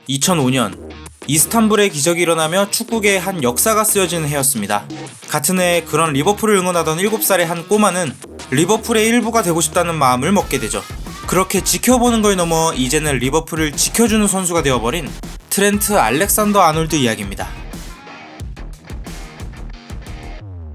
2005년 이스탄불의 기적이 일어나며 축구계의 한 역사가 쓰여지는 해였습니다. 같은 해에 그런 리버풀을 응원하던 7살의 한 꼬마는 리버풀의 일부가 되고 싶다는 마음을 먹게 되죠. 그렇게 지켜보는 걸 넘어 이제는 리버풀을 지켜주는 선수가 되어버린 트렌트 알렉산더 아놀드 이야기입니다.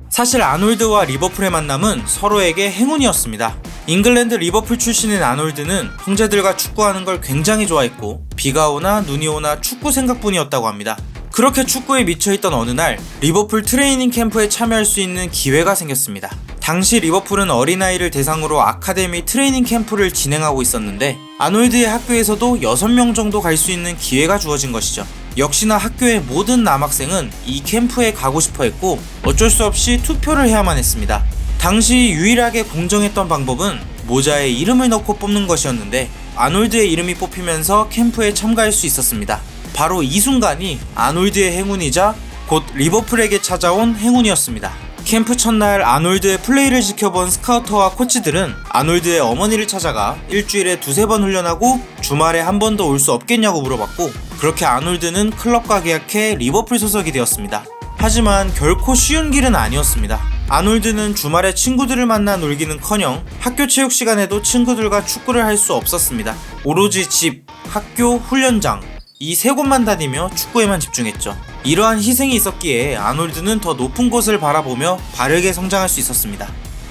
사실 아놀드와 리버풀의 만남은 서로에게 행운이었습니다. 잉글랜드 리버풀 출신인 아놀드는 형제들과 축구하는 걸 굉장히 좋아했고 비가 오나 눈이 오나 축구 생각뿐이었다고 합니다. 그렇게 축구에 미쳐있던 어느 날 리버풀 트레이닝 캠프에 참여할 수 있는 기회가 생겼습니다. 당시 리버풀은 어린아이를 대상으로 아카데미 트레이닝 캠프를 진행하고 있었는데 아놀드의 학교에서도 6명 정도 갈 수 있는 기회가 주어진 것이죠. 역시나 학교의 모든 남학생은 이 캠프에 가고 싶어 했고 어쩔 수 없이 투표를 해야만 했습니다. 당시 유일하게 공정했던 방법은 모자에 이름을 넣고 뽑는 것이었는데 아놀드의 이름이 뽑히면서 캠프에 참가할 수 있었습니다. 바로 이 순간이 아놀드의 행운이자 곧 리버풀에게 찾아온 행운이었습니다. 캠프 첫날 아놀드의 플레이를 지켜본 스카우터와 코치들은 아놀드의 어머니를 찾아가 일주일에 2-3번 훈련하고 주말에 한 번 더 올 수 없겠냐고 물어봤고 그렇게 아놀드는 클럽과 계약해 리버풀 소속이 되었습니다. 하지만 결코 쉬운 길은 아니었습니다. 아놀드는 주말에 친구들을 만나 놀기는커녕 학교 체육 시간에도 친구들과 축구를 할 수 없었습니다. 오로지 집, 학교, 훈련장 이 3곳만 다니며 축구에만 집중했죠. 이러한 희생이 있었기에 아놀드는 더 높은 곳을 바라보며 바르게 성장할 수 있었습니다.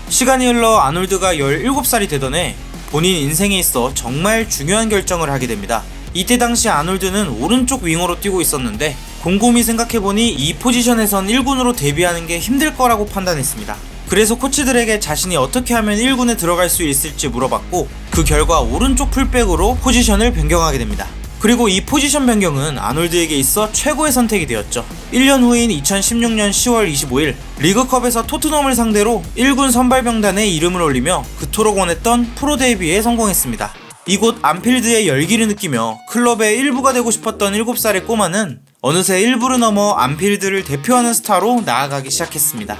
시간이 흘러 아놀드가 17살이 되던 해 본인 인생에 있어 정말 중요한 결정을 하게 됩니다. 이때 당시 아놀드는 오른쪽 윙어로 뛰고 있었는데 곰곰이 생각해보니 이 포지션에선 1군으로 데뷔하는 게 힘들 거라고 판단했습니다. 그래서 코치들에게 자신이 어떻게 하면 1군에 들어갈 수 있을지 물어봤고 그 결과 오른쪽 풀백으로 포지션을 변경하게 됩니다. 그리고 이 포지션 변경은 아놀드에게 있어 최고의 선택이 되었죠. 1년 후인 2016년 10월 25일 리그컵에서 토트넘을 상대로 1군 선발 명단에 이름을 올리며 그토록 원했던 프로 데뷔에 성공했습니다. 이곳 안필드의 열기를 느끼며 클럽의 일부가 되고 싶었던 7살의 꼬마는 어느새 일부를 넘어 안필드를 대표하는 스타로 나아가기 시작했습니다.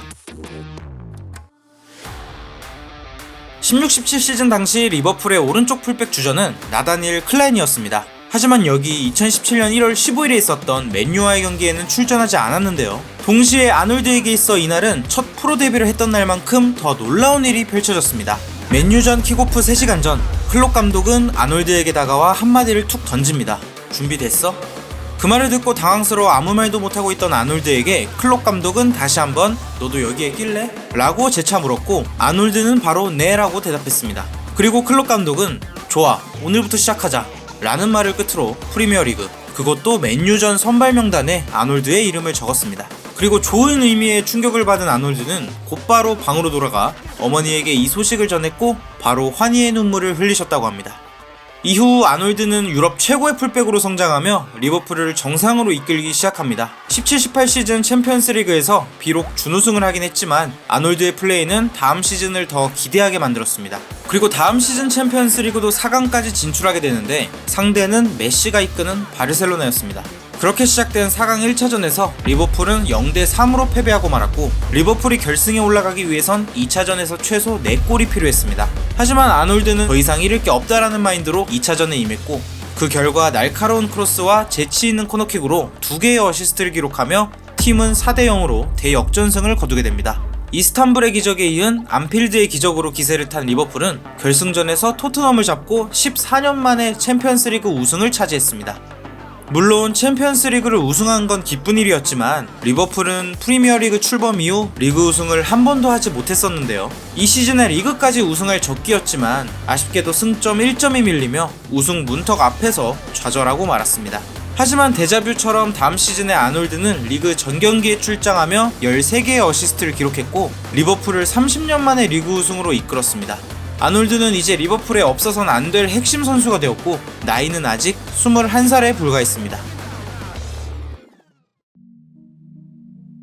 16-17 시즌 당시 리버풀의 오른쪽 풀백 주전은 나다니엘 클라인이었습니다. 하지만 여기 2017년 1월 15일에 있었던 맨유와의 경기에는 출전하지 않았는데요. 동시에 아놀드에게 있어 이날은 첫 프로 데뷔를 했던 날만큼 더 놀라운 일이 펼쳐졌습니다. 맨유전 킥오프 3시간 전 클롭 감독은 아놀드에게 다가와 한마디를 툭 던집니다. 준비됐어? 그 말을 듣고 당황스러워 아무 말도 못하고 있던 아놀드에게 클롭 감독은 다시 한번 너도 여기에 낄래? 라고 재차 물었고 아놀드는 바로 네 라고 대답했습니다. 그리고 클롭 감독은 좋아 오늘부터 시작하자 라는 말을 끝으로 프리미어리그 그것도 맨유전 선발 명단에 아놀드의 이름을 적었습니다. 그리고 좋은 의미의 충격을 받은 아놀드는 곧바로 방으로 돌아가 어머니에게 이 소식을 전했고 바로 환희의 눈물을 흘리셨다고 합니다. 이후 아놀드는 유럽 최고의 풀백으로 성장하며 리버풀을 정상으로 이끌기 시작합니다. 17-18 시즌 챔피언스 리그에서 비록 준우승을 하긴 했지만 아놀드의 플레이는 다음 시즌을 더 기대하게 만들었습니다. 그리고 다음 시즌 챔피언스 리그도 4강까지 진출하게 되는데 상대는 메시가 이끄는 바르셀로나였습니다. 그렇게 시작된 4강 1차전에서 리버풀은 0-3으로 패배하고 말았고 리버풀이 결승에 올라가기 위해선 2차전에서 최소 4골이 필요했습니다. 하지만 아놀드는 더 이상 잃을 게 없다라는 마인드로 2차전에 임했고 그 결과 날카로운 크로스와 재치있는 코너킥으로 2개의 어시스트를 기록하며 팀은 4-0으로 대역전승을 거두게 됩니다. 이스탄불의 기적에 이은 안필드의 기적으로 기세를 탄 리버풀은 결승전에서 토트넘을 잡고 14년 만에 챔피언스리그 우승을 차지했습니다. 물론 챔피언스리그를 우승한 건 기쁜 일이었지만 리버풀은 프리미어리그 출범 이후 리그 우승을 한 번도 하지 못했었는데요. 이 시즌에 리그까지 우승할 적기였지만 아쉽게도 승점 1점이 밀리며 우승 문턱 앞에서 좌절하고 말았습니다. 하지만 데자뷰처럼 다음 시즌에 아놀드는 리그 전 경기에 출장하며 13개의 어시스트를 기록했고 리버풀을 30년 만에 리그 우승으로 이끌었습니다. 아놀드는 이제 리버풀에 없어선 안 될 핵심 선수가 되었고 나이는 아직 21살에 불과했습니다.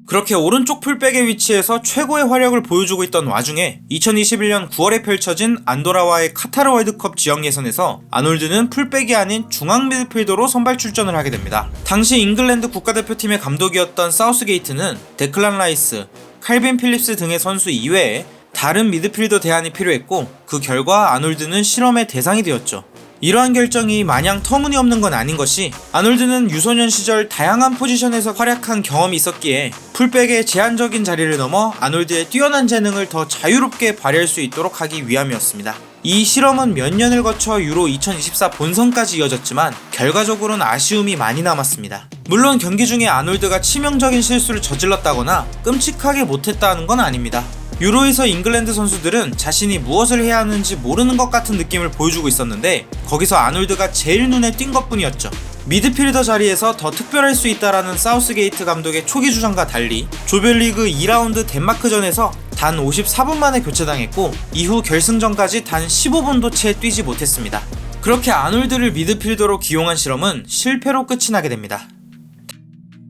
그렇게 오른쪽 풀백의 위치에서 최고의 활약을 보여주고 있던 와중에 2021년 9월에 펼쳐진 안도라와의 카타르 월드컵 지역 예선에서 아놀드는 풀백이 아닌 중앙 미드필더로 선발 출전을 하게 됩니다. 당시 잉글랜드 국가대표팀의 감독이었던 사우스게이트는 데클란 라이스, 칼빈 필립스 등의 선수 이외에 다른 미드필더 대안이 필요했고 그 결과 아놀드는 실험의 대상이 되었죠. 이러한 결정이 마냥 터무니없는 건 아닌 것이, 아놀드는 유소년 시절 다양한 포지션에서 활약한 경험이 있었기에 풀백의 제한적인 자리를 넘어 아놀드의 뛰어난 재능을 더 자유롭게 발휘할 수 있도록 하기 위함이었습니다. 이 실험은 몇 년을 거쳐 유로 2024 본선까지 이어졌지만 결과적으로는 아쉬움이 많이 남았습니다. 물론 경기 중에 아놀드가 치명적인 실수를 저질렀다거나 끔찍하게 못했다는 건 아닙니다. 유로에서 잉글랜드 선수들은 자신이 무엇을 해야 하는지 모르는 것 같은 느낌을 보여주고 있었는데, 거기서 아놀드가 제일 눈에 띈 것뿐이었죠. 미드필더 자리에서 더 특별할 수 있다라는 사우스게이트 감독의 초기 주장과 달리 조별리그 2라운드 덴마크전에서 단 54분 만에 교체당했고, 이후 결승전까지 단 15분도 채 뛰지 못했습니다. 그렇게 아놀드를 미드필더로 기용한 실험은 실패로 끝이 나게 됩니다.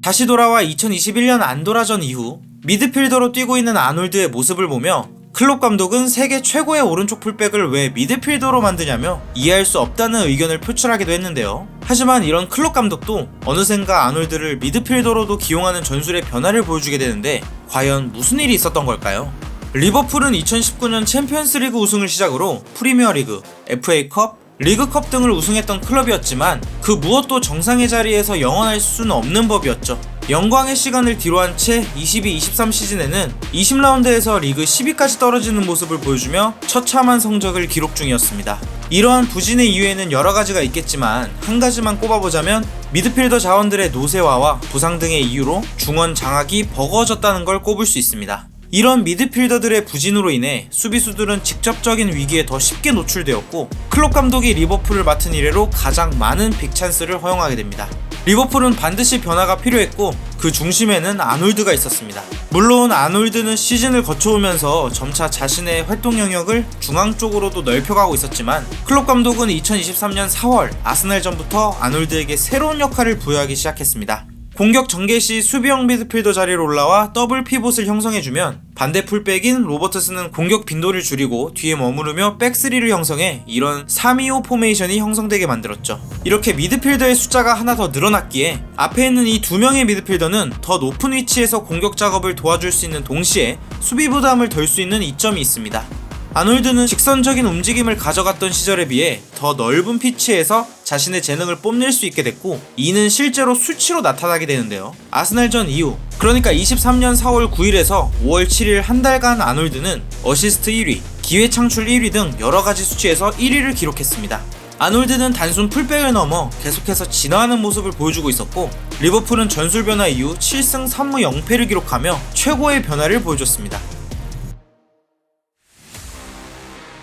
다시 돌아와 2021년 안도라전 이후 미드필더로 뛰고 있는 아놀드의 모습을 보며 클롭 감독은 세계 최고의 오른쪽 풀백을 왜 미드필더로 만드냐며 이해할 수 없다는 의견을 표출하기도 했는데요. 하지만 이런 클롭 감독도 어느샌가 아놀드를 미드필더로도 기용하는 전술의 변화를 보여주게 되는데, 과연 무슨 일이 있었던 걸까요? 리버풀은 2019년 챔피언스리그 우승을 시작으로 프리미어리그, FA컵, 리그컵 등을 우승했던 클럽이었지만 그 무엇도 정상의 자리에서 영원할 수는 없는 법이었죠. 영광의 시간을 뒤로한 채 22-23 시즌에는 20라운드에서 리그 10위까지 떨어지는 모습을 보여주며 처참한 성적을 기록 중이었습니다. 이러한 부진의 이유에는 여러가지가 있겠지만 한 가지만 꼽아보자면 미드필더 자원들의 노쇠화와 부상 등의 이유로 중원 장악이 버거워졌다는 걸 꼽을 수 있습니다. 이런 미드필더들의 부진으로 인해 수비수들은 직접적인 위기에 더 쉽게 노출되었고, 클롭 감독이 리버풀을 맡은 이래로 가장 많은 빅찬스를 허용하게 됩니다. 리버풀은 반드시 변화가 필요했고 그 중심에는 아놀드가 있었습니다. 물론 아놀드는 시즌을 거쳐오면서 점차 자신의 활동 영역을 중앙 쪽으로도 넓혀가고 있었지만, 클롭 감독은 2023년 4월 아스날전부터 아놀드에게 새로운 역할을 부여하기 시작했습니다. 공격 전개 시 수비형 미드필더 자리로 올라와 더블 피봇을 형성해주면 반대 풀백인 로버트슨은 공격 빈도를 줄이고 뒤에 머무르며 백3를 형성해 이런 3-2-5 포메이션이 형성되게 만들었죠. 이렇게 미드필더의 숫자가 하나 더 늘어났기에 앞에 있는 이 두 명의 미드필더는 더 높은 위치에서 공격 작업을 도와줄 수 있는 동시에 수비 부담을 덜 수 있는 이점이 있습니다. 아놀드는 직선적인 움직임을 가져갔던 시절에 비해 더 넓은 피치에서 자신의 재능을 뽐낼 수 있게 됐고, 이는 실제로 수치로 나타나게 되는데요. 아스날전 이후, 그러니까 23년 4월 9일에서 5월 7일 한 달간 아놀드는 어시스트 1위, 기회 창출 1위 등 여러가지 수치에서 1위를 기록했습니다. 아놀드는 단순 풀백을 넘어 계속해서 진화하는 모습을 보여주고 있었고, 리버풀은 전술 변화 이후 7승 3무 0패를 기록하며 최고의 변화를 보여줬습니다.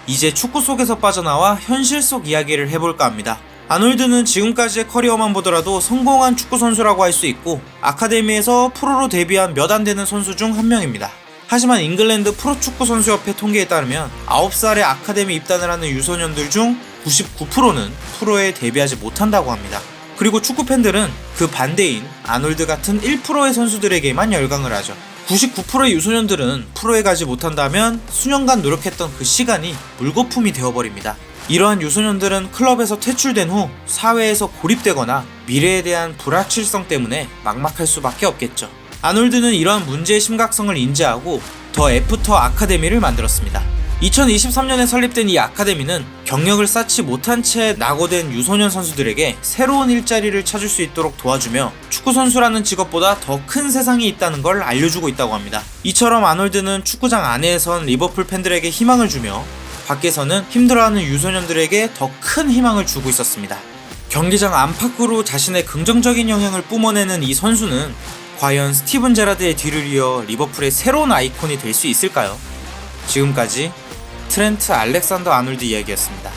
이제 축구 속에서 빠져나와 현실 속 이야기를 해볼까 합니다. 아놀드는 지금까지의 커리어만 보더라도 성공한 축구 선수라고 할 수 있고, 아카데미에서 프로로 데뷔한 몇 안 되는 선수 중 한 명입니다. 하지만 잉글랜드 프로축구선수협회 통계에 따르면 9살에 아카데미 입단을 하는 유소년들 중 99%는 프로에 데뷔하지 못한다고 합니다. 그리고 축구팬들은 그 반대인 아놀드 같은 1%의 선수들에게만 열광을 하죠. 99%의 유소년들은 프로에 가지 못한다면 수년간 노력했던 그 시간이 물거품이 되어버립니다. 이러한 유소년들은 클럽에서 퇴출된 후 사회에서 고립되거나 미래에 대한 불확실성 때문에 막막할 수밖에 없겠죠. 아놀드는 이러한 문제의 심각성을 인지하고 더 애프터 아카데미를 만들었습니다. 2023년에 설립된 이 아카데미는 경력을 쌓지 못한 채 낙오된 유소년 선수들에게 새로운 일자리를 찾을 수 있도록 도와주며 축구선수라는 직업보다 더 큰 세상이 있다는 걸 알려주고 있다고 합니다. 이처럼 아놀드는 축구장 안에선 리버풀 팬들에게 희망을 주며 밖에서는 힘들어하는 유소년들에게 더 큰 희망을 주고 있었습니다. 경기장 안팎으로 자신의 긍정적인 영향을 뿜어내는 이 선수는 과연 스티븐 제라드의 뒤를 이어 리버풀의 새로운 아이콘이 될 수 있을까요? 지금까지 트렌트 알렉산더 아놀드 이야기였습니다.